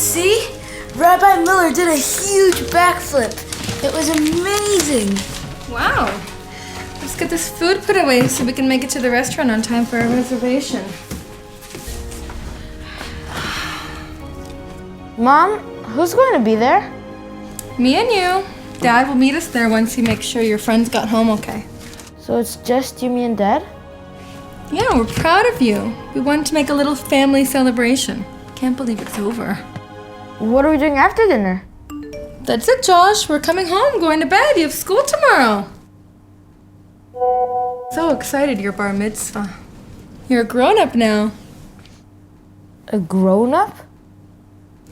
See? Rabbi Miller did a huge backflip. It was amazing. Wow. Let's get this food put away so we can make it to the restaurant on time for our reservation. Mom, who's going to be there? Me and you. Dad will meet us there once he makes sure your friends got home okay. So it's just you, me, and Dad? Yeah, we're proud of you. We wanted to make a little family celebration. Can't believe it's over. What are we doing after dinner? That's it, Josh. We're coming home, going to bed. You have school tomorrow. So excited, your bar mitzvah. You're a grown-up now. A grown-up?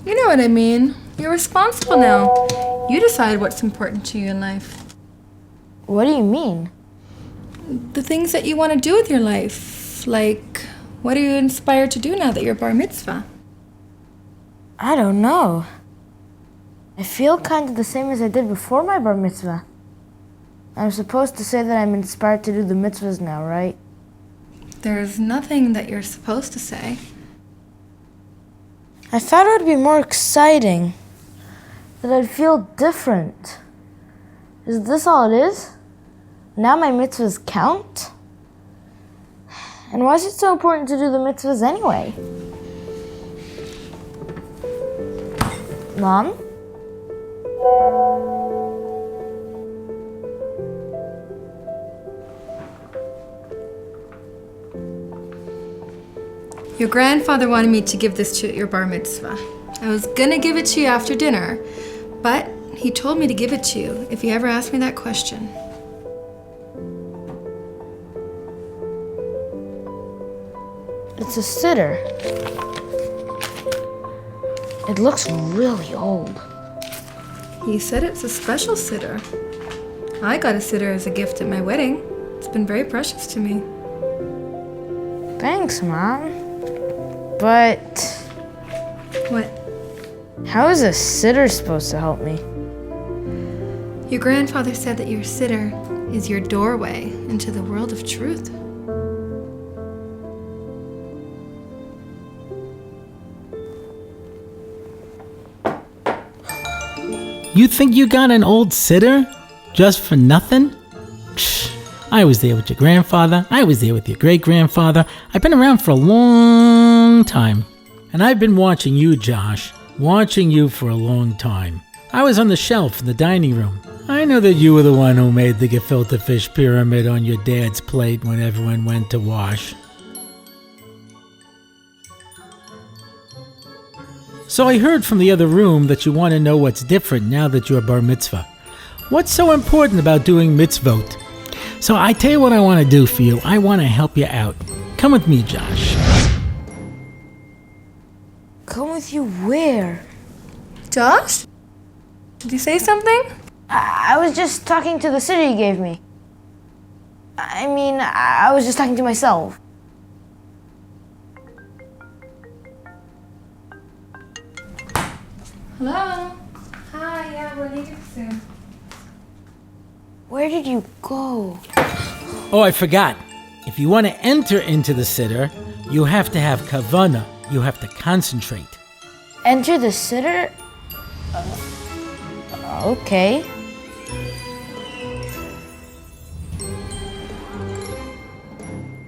You know what I mean. You're responsible now. You decide what's important to you in life. What do you mean? The things that you want to do with your life. Like, what are you inspired to do now that you're bar mitzvah? I don't know. I feel kind of the same as I did before my bar mitzvah. I'm supposed to say that I'm inspired to do the mitzvahs now, right? There's nothing that you're supposed to say. I thought it would be more exciting. That I'd feel different. Is this all it is? Now my mitzvahs count? And why is it so important to do the mitzvahs anyway? Mom? Your grandfather wanted me to give this to you at your bar mitzvah. I was gonna give it to you after dinner, but he told me to give it to you if you ever ask me that question. It's a sitter. It looks really old. He said it's a special sitter. I got a sitter as a gift at my wedding. It's been very precious to me. Thanks, Mom. But What? how is a sitter supposed to help me? Your grandfather said that your sitter is your doorway into the world of truth. You think you got an old sitter? Just for nothing? Psh, I was there with your grandfather. I was there with your great-grandfather. I've been around for a long time. And I've been watching you, Josh. Watching you for a long time. I was on the shelf in the dining room. I know that you were the one who made the gefilte fish pyramid on your dad's plate when everyone went to wash. So I heard from the other room that you want to know what's different now that you're bar mitzvah. What's so important about doing mitzvot? So I tell you what I want to do for you. I want to help you out. Come with me, Josh. Come with you where? Josh? Did you say something? I was just talking to the sitter you gave me. I was just talking to myself. Hello? Hi, yeah, we're leaving soon. Where did you go? Oh, I forgot. If you want to enter into the sitter, you have to have kavanah. You have to concentrate. Enter the sitter? Okay.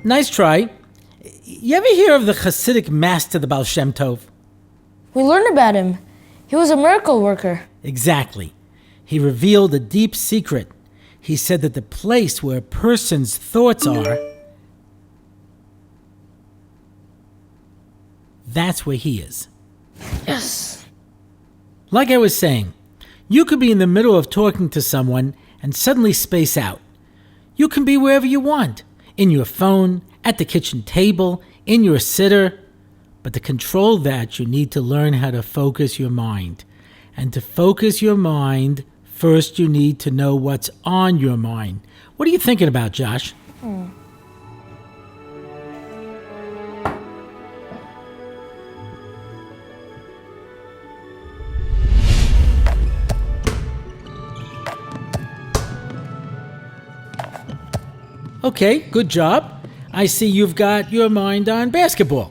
Nice try. You ever hear of the Hasidic master, the Baal Shem Tov? We learned about him. He was a miracle worker. Exactly. He revealed a deep secret. He said that the place where a person's thoughts are, that's where he is. Yes. Like I was saying, you could be in the middle of talking to someone and suddenly space out. You can be wherever you want, in your phone, at the kitchen table, in your sitter. But to control that, you need to learn how to focus your mind. And to focus your mind, first you need to know what's on your mind. What are you thinking about, Josh? Okay, good job. I see you've got your mind on basketball.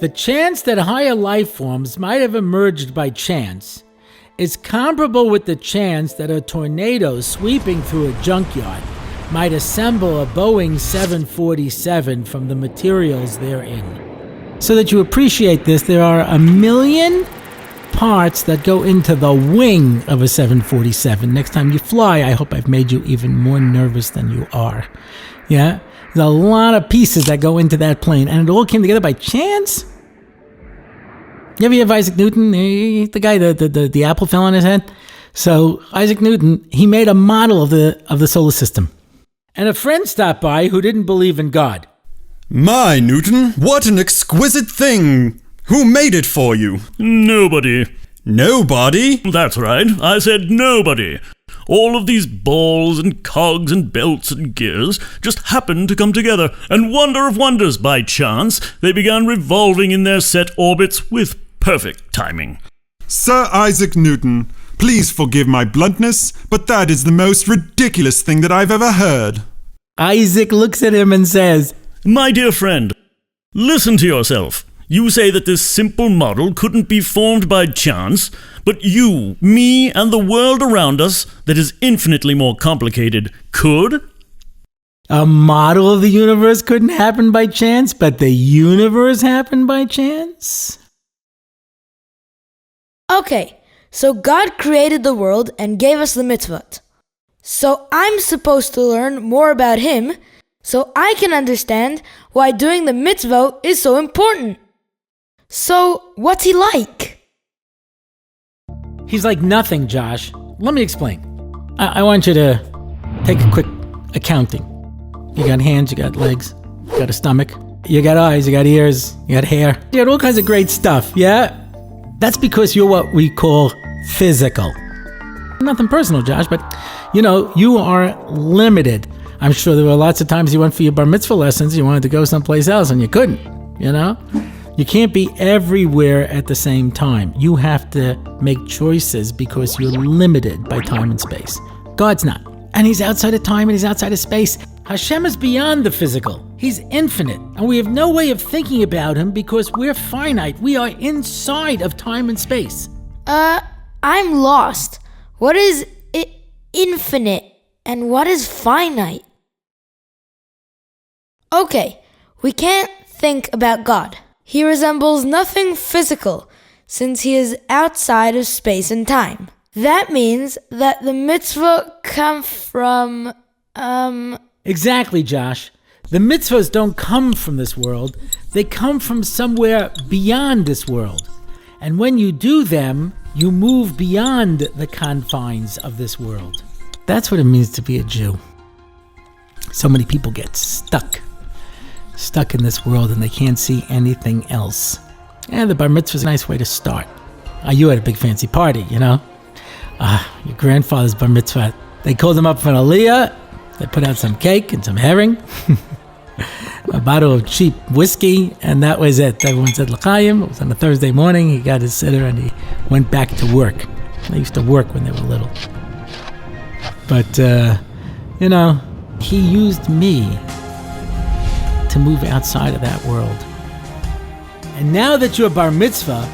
The chance that higher life forms might have emerged by chance is comparable with the chance that a tornado sweeping through a junkyard might assemble a Boeing 747 from the materials therein. So that you appreciate this, there are 1 million parts that go into the wing of a 747. Next time you fly, I hope I've made you even more nervous than you are. Yeah? There's a lot of pieces that go into that plane, and it all came together by chance? You ever hear of Isaac Newton? He's the guy, the apple fell on his head. So Isaac Newton, he made a model of the solar system. And a friend stopped by who didn't believe in God. My, Newton, what an exquisite thing! Who made it for you? Nobody. Nobody? That's right, I said nobody. All of these balls and cogs and belts and gears just happened to come together, and wonder of wonders, by chance, they began revolving in their set orbits with perfect timing. Sir Isaac Newton, please forgive my bluntness, but that is the most ridiculous thing that I've ever heard. Isaac looks at him and says, My dear friend, listen to yourself. You say that this simple model couldn't be formed by chance, but you, me, and the world around us, that is infinitely more complicated, could? A model of the universe couldn't happen by chance, but the universe happened by chance? Okay, so God created the world and gave us the mitzvot. So I'm supposed to learn more about Him so I can understand why doing the mitzvot is so important. So, what's He like? He's like nothing, Josh. Let me explain. I want you to take a quick accounting. You got hands, you got legs, you got a stomach, you got eyes, you got ears, you got hair. You got all kinds of great stuff, yeah? That's because you're what we call physical. Nothing personal, Josh, but, you are limited. I'm sure there were lots of times you went for your bar mitzvah lessons, you wanted to go someplace else, and you couldn't, You can't be everywhere at the same time. You have to make choices because you're limited by time and space. God's not. And He's outside of time and He's outside of space. Hashem is beyond the physical. He's infinite. And we have no way of thinking about Him because we're finite. We are inside of time and space. I'm lost. What is infinite and what is finite? Okay, we can't think about God. He resembles nothing physical, since He is outside of space and time. That means that the mitzvah come from, Exactly, Josh. The mitzvahs don't come from this world. They come from somewhere beyond this world. And when you do them, you move beyond the confines of this world. That's what it means to be a Jew. So many people get stuck in this world and they can't see anything else. And the bar mitzvah is a nice way to start. You had a big fancy party, your grandfather's bar mitzvah. They called him up for an aliyah. They put out some cake and some herring, a bottle of cheap whiskey, and that was it. Everyone said l'chaim. It was on a Thursday morning. He got his siddur and he went back to work. They used to work when they were little. But, he used me to move outside of that world. And now that you're bar mitzvah,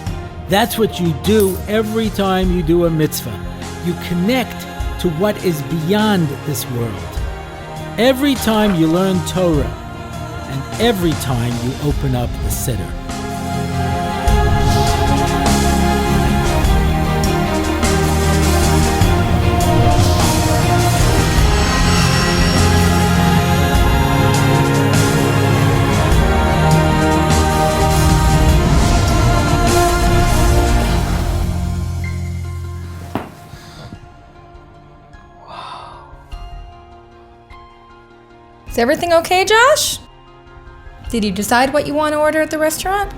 that's what you do every time you do a mitzvah. You connect to what is beyond this world. Every time you learn Torah, and every time you open up the siddur. Is everything okay, Josh? Did you decide what you want to order at the restaurant?